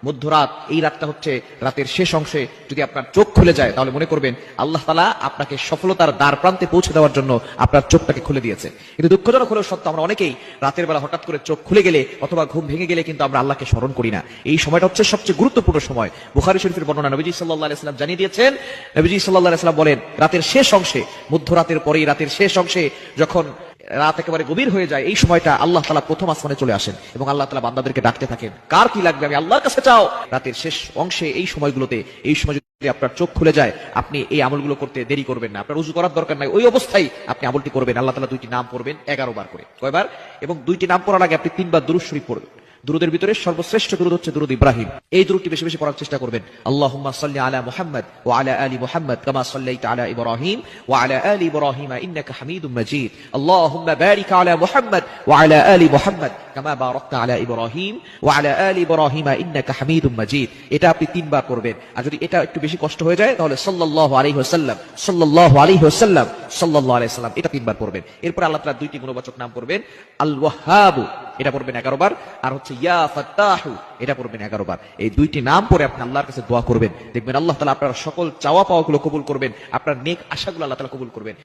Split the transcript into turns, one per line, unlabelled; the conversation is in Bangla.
মধ্যরাত, এই রাতটা হচ্ছে রাতের শেষ অংশে যদি আপনার চোখ খুলে যায় তাহলে মনে করবেন আল্লাহ তাআলা আপনাকে সফলতার দ্বার প্রান্তে পৌঁছে দেওয়ার জন্য আপনার চোখটাকে খুলে দিয়েছে। কিন্তু দুঃখজনক হলেও সত্য, আমরা অনেকেই রাতের বেলা হঠাৎ করে চোখ খুলে গেলে অথবা ঘুম ভেঙে গেলে কিন্তু আমরা আল্লাহকে স্মরণ করি না। এই সময়টা হচ্ছে সবচেয়ে গুরুত্বপূর্ণ সময়। বুখারী শরীফের বর্ণনা, নবীজি সাল্লাল্লাহু আলাইহি ওয়াসাল্লাম জানিয়ে দিয়েছেন, নবীজি সাল্লাল্লাহু আলাইহি ওয়াসাল্লাম বলেন, রাতের শেষ অংশে, মধ্যরাতের পরেই রাতের শেষ অংশে যখন রাত একেবারে গভীর হয়ে যায়, এই সময়টা আল্লাহ তাআলা প্রথম আসমানে চলে আসেন এবং আল্লাহ তাআলা বান্দাদেরকে ডাকতে থাকেন, কার কি লাগবে আমি আল্লাহর কাছে চাও। রাতের শেষ অংশে এই সময়গুলোতে, এই সময় যদি আপনার চোখ খুলে যায়, আপনি এই আমলগুলো করতে দেরি করবেন না। আপনার ওযু করার দরকার নাই, ওই অবস্থায় আপনি আমলটি করবেন। আল্লাহ তাআলা দুইটি নাম পড়বেন 11 বার করে। কয়বার? এবং দুইটি নাম পড়ার আগে আপনি 3 বার দুরূদ শরীফ পড়বেন। দুরুদের ভিতরে সর্বশ্রেষ্ঠ দুরুদ হচ্ছে দুরুদ ইব্রাহিম। এই দুরুদটি বেশি বেশি পড়ার চেষ্টা করবেন। আল্লাহুম্মা সাল্লি আলা মুহাম্মাদ ওয়া আলা আলি মুহাম্মাদ কামা সাল্লাইতা আলা ইব্রাহিম ওয়া আলা আলি ইব্রাহিম ইন্নাকা হামিদুম মাজিদ। আল্লাহুম্মা বারিক আলা মুহাম্মাদ ওয়া আলা আলি মুহাম্মাদ কামা বারাকতা আলা ইব্রাহিম ওয়া আলা আলি ইব্রাহিম ইন্নাকা হামিদুম মাজিদ। এটা আপনি 3 বার পড়বেন। আর যদি এটা একটু বেশি কষ্ট হয়ে যায় তাহলে সাল্লাল্লাহু আলাইহি ওয়াসাল্লাম, সাল্লাল্লাহু আলাইহি ওয়াসাল্লাম, সাল্লাল্লাহু আলাইহি ওয়াসাল্লাম, এটা 3 বার পড়বেন। এরপর আল্লাহ তাআলা দুইটি গুণবাচক নাম পড়বেন। আল ওয়াহ্হাব, এটা পড়বেন 11 বার। আর হচ্ছে ইয়া ফাত্তাহু, এটা পড়বেন 11 বার। এই দুইটি নাম পড়ে আপনি আল্লাহর কাছে দোয়া করবেন, দেখবেন আল্লাহ তাআলা আপনার সকল চাওয়া পাওয়াগুলো কবুল করবেন, আপনার নেক আশাগুলো আল্লাহ তাআলা কবুল করবেন।